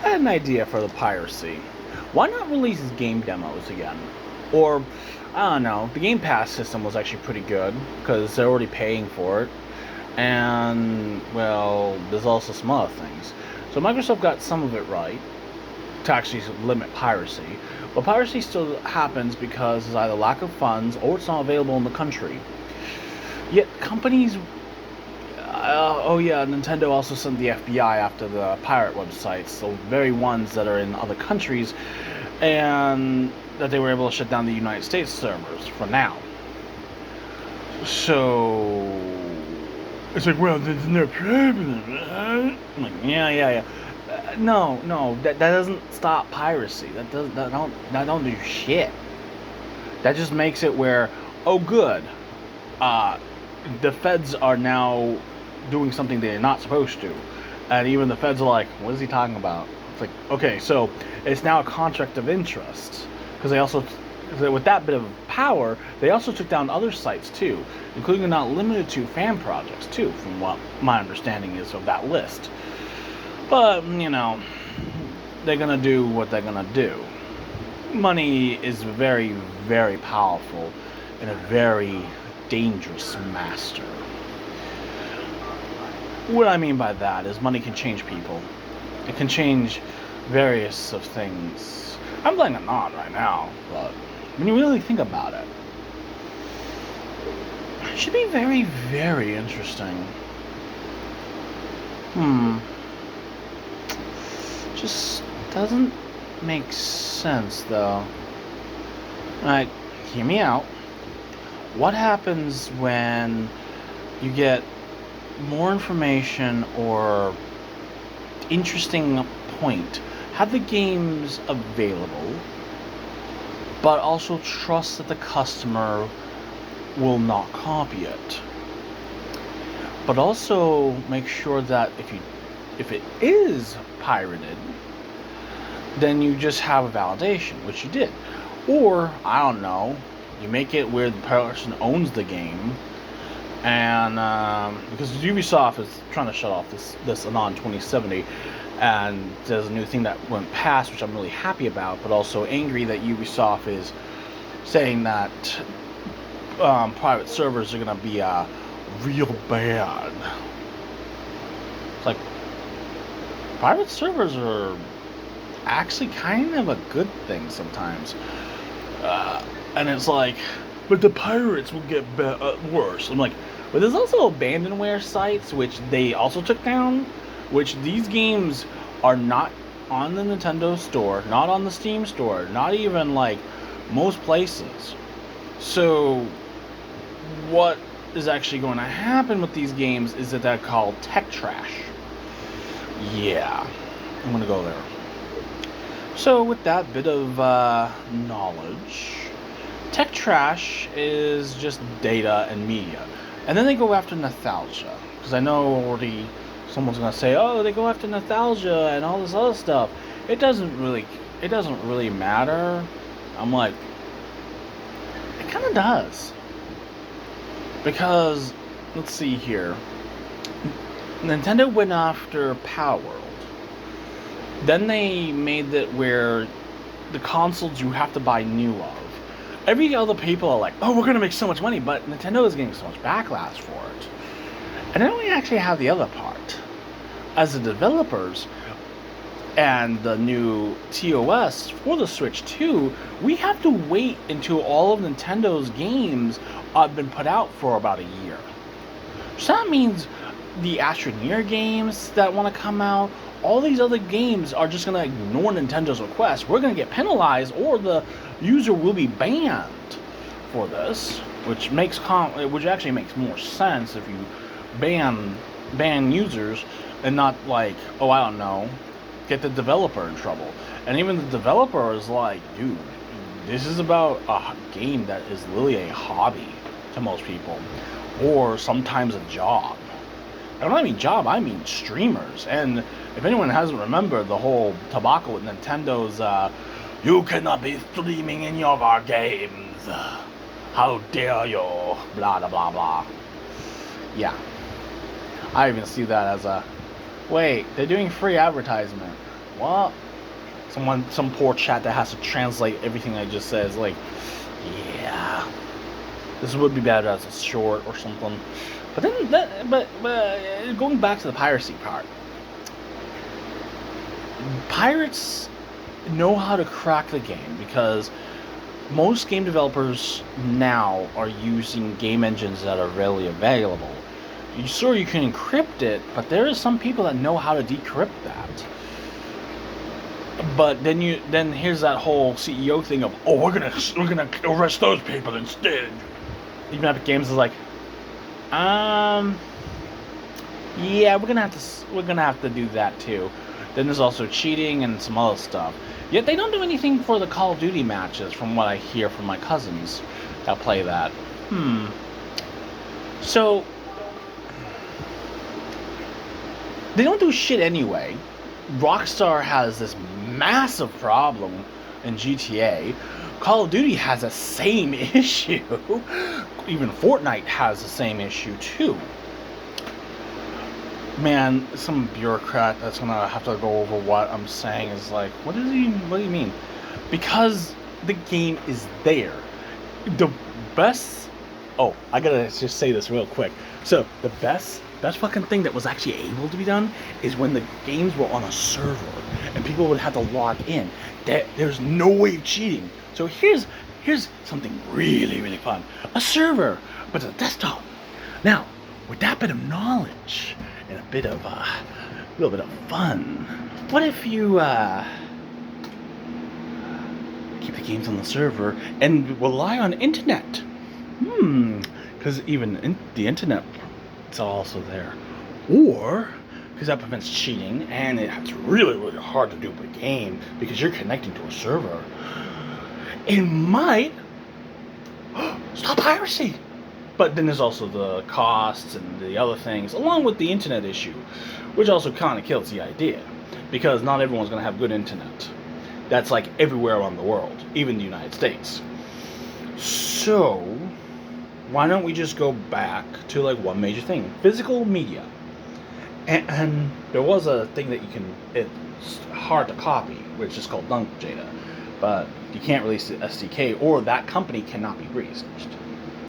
I had an idea for the piracy. Why not release game demos again? Or, I don't know, the Game Pass system was actually pretty good because they're already paying for it. And, well, there's also some other things. So Microsoft got some of it right to actually limit piracy. But piracy still happens because there's either lack of funds or it's not available in the country. Yet companies oh yeah, Nintendo also sent the FBI after the pirate websites, the very ones that are in other countries, and that they were able to shut down the United States servers for now. So it's like, well, there's no problem, right? I'm like, yeah. No, that doesn't stop piracy. That don't do shit. That just makes it where, oh good, the feds are now doing something they're not supposed to. And even the feds are like, what is he talking about? It's like, okay, so it's now a contract of interest. Because they also, with that bit of power, they also took down other sites too, including not limited to fan projects too, from what my understanding is of that list. But, you know, they're gonna do what they're gonna do. Money is very, very powerful and a very dangerous master. What I mean by that is money can change people. It can change various of things. I'm playing it not right now, but when you really think about it, it should be very, very interesting. Just doesn't make sense though. Alright, hear me out. What happens when you get more information or interesting point? Have the games available, but also trust that the customer will not copy it. But also make sure that if it is pirated, then you just have a validation, which you did. Or, I don't know, you make it where the person owns the game, and because Ubisoft is trying to shut off this Anon 2070, and there's a new thing that went past, which I'm really happy about, but also angry that Ubisoft is saying that private servers are going to be real bad. It's like, private servers are actually kind of a good thing sometimes. And it's like, but the pirates will get worse. I'm like, but there's also abandonware sites, which they also took down, which these games are not on the Nintendo store, not on the Steam store, not even like most places. So what is actually going to happen with these games is that they're called tech trash. Yeah, I'm going to go there. So with that bit of knowledge, tech trash is just data and media. And then they go after nostalgia. Because I know already someone's going to say, oh, they go after nostalgia and all this other stuff. It doesn't really matter. I'm like, it kind of does. Because, let's see here. Nintendo went after Power World. Then they made it where the consoles you have to buy new of. Every other people are like, oh, we're going to make so much money, but Nintendo is getting so much backlash for it. And then we actually have the other part. As the developers and the new TOS for the Switch 2, we have to wait until all of Nintendo's games have been put out for about a year. So that means the Astroneer games that want to come out, all these other games are just going to ignore Nintendo's request. We're going to get penalized, or the user will be banned for this, which actually makes more sense if you ban users and not like, oh, I don't know, get the developer in trouble. And even the developer is like, dude, this is about a game that is literally a hobby to most people, or sometimes a job. And when I mean job, I mean streamers. And if anyone hasn't remembered the whole debacle with Nintendo's, you cannot be streaming any of our games, how dare you, blah, blah, blah, blah. Yeah. I even see that as a, wait, they're doing free advertisement. what? Some poor chat that has to translate everything I just said is like, yeah, this would be better as a short or something. But then, but going back to the piracy part, pirates know how to crack the game because most game developers now are using game engines that are readily available. Sure, you can encrypt it, but there are some people that know how to decrypt that. But then here's that whole CEO thing of, oh, we're gonna arrest those people instead. Even Epic Games is like, yeah, we're gonna have to do that too. Then there's also cheating and some other stuff. Yet they don't do anything for the Call of Duty matches, from what I hear from my cousins that play that. So they don't do shit anyway. Rockstar has this massive problem in GTA. Call of Duty has the same issue. Even Fortnite has the same issue too. Man, some bureaucrat that's gonna have to go over what I'm saying is like, what do you mean? Because the game is there. The best. Oh, I gotta just say this real quick. So the best fucking thing that was actually able to be done is when the games were on a server and people would have to log in. There's no way of cheating. So here's something really, really fun. A server, but a desktop. Now, with that bit of knowledge and a little bit of fun, what if you keep the games on the server and rely on internet? Because even the internet, it's also there. Or, because that prevents cheating, and it's really, really hard to duplicate a game because you're connecting to a server. It might stop piracy. But then there's also the costs and the other things, along with the internet issue, which also kind of kills the idea. Because not everyone's going to have good internet. That's like everywhere around the world, even the United States. So, why don't we just go back to like one major thing? Physical media. And there was a thing that it's hard to copy, which is called Dunk Data. But you can't release the SDK, or that company cannot be researched.